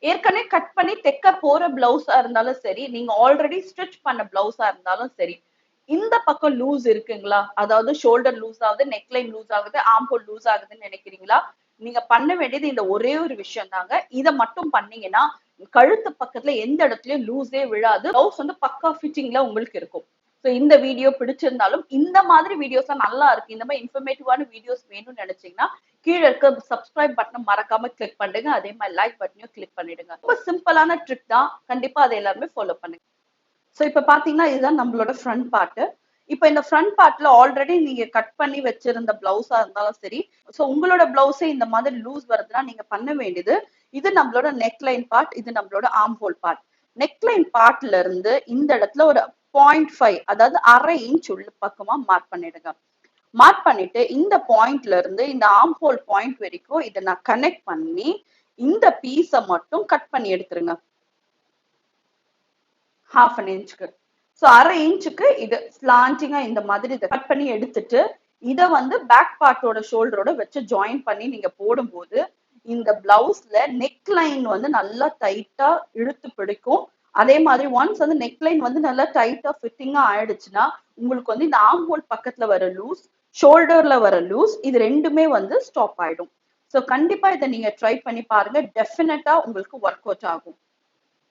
ஏற்கனவே கட் பண்ணி தைக்க போற பிளவுஸா இருந்தாலும் சரி, நீங்க ஆல்ரெடி ஸ்டிச் பண்ண பிளவுஸா இருந்தாலும் சரி, இந்த பக்கம் லூஸ் இருக்குங்களா, அதாவது ஷோல்டர் லூஸ் ஆகுது, நெக்லைன் லூஸ் ஆகுது, ஆம்போல் லூஸ் ஆகுதுன்னு நினைக்கிறீங்களா, நீங்க பண்ண வேண்டியது இந்த ஒரே ஒரு விஷயம் தாங்க. இதை மட்டும் பண்ணீங்கன்னா கழுத்து பக்கத்துல எந்த இடத்துலயும் லூஸே விழாது. பிளவுஸ் வந்து பக்கா ஃபிட்டிங்ல உங்களுக்கு இருக்கும். ஸோ இந்த வீடியோ பிடிச்சிருந்தாலும் இந்த மாதிரி வீடியோஸ் நல்லா இருக்கு, இந்த மாதிரி இன்ஃபர்மேட்டிவான வீடியோஸ் வேணும்னு நினைச்சீங்கன்னா கீழே இருக்க சப்ஸ்கிரைப் பட்டன் மறக்காம கிளிக் பண்ணுங்க. அதே மாதிரி லைக் பட்டனையும் கிளிக் பண்ணிடுங்க. ரொம்ப சிம்பிளான ட்ரிக் தான், கண்டிப்பா அதை எல்லாருமே ஃபாலோ பண்ணுங்க. ஸோ இப்ப பாத்தீங்கன்னா இதுதான் நம்மளோட ஃப்ரண்ட் பார்ட். இப்ப இந்த ஃப்ரண்ட் பார்ட்ல ஆல்ரெடி நீங்க கட் பண்ணி வச்சிருந்த பிளவுஸா இருந்தாலும் சரி, ஸோ உங்களோட பிளவுஸே இந்த மாதிரி லூஸ் வருதுன்னா நீங்க பண்ண வேண்டியது, இது நம்மளோட நெக்லைன் பார்ட், இது நம்மளோட ஆர்ம் ஹோல் பார்ட். நெக்லைன் பார்ட்ல இருந்து இந்த இடத்துல ஒரு 0.5, அதாவது அரை இன்ச் உள்ள பக்கமா மார்க் பண்ணிடுங்க. மார்க் பண்ணிட்டு இந்த பாயிண்ட்ல இருந்து இந்த ஆர்ம் ஹோல் பாயிண்ட் வரைக்கும் இதை நான் கனெக்ட் பண்ணி இந்த பீஸை மட்டும் கட் பண்ணி எடுத்துருங்க. half an inchக்கு. ஸோ அரை இன்ச்சுக்கு இது ஸ்லாண்டிங்கா இந்த மாதிரி இதை கட் பண்ணி எடுத்துட்டு இதை வந்து பேக் பார்ட்டோட ஷோல்டரோட வச்சு ஜாயின் பண்ணி நீங்க போடும்போது இந்த பிளவுஸ்ல நெக் லைன் வந்து நல்லா டைட்டா இழுத்து பிடிக்கும். அதே மாதிரி ஒன்ஸ் வந்து நெக் லைன் வந்து நல்லா டைட்டா ஃபிட்டிங்கா ஆயிடுச்சுன்னா உங்களுக்கு வந்து இந்த ஆர்ம் ஹோல் பக்கத்துல வர லூஸ், ஷோல்டர்ல வர லூஸ், இது ரெண்டுமே வந்து ஸ்டாப் ஆயிடும். ஸோ கண்டிப்பா இதை நீங்க ட்ரை பண்ணி பாருங்க, டெஃபினட்டா உங்களுக்கு ஒர்க் அவுட் ஆகும்.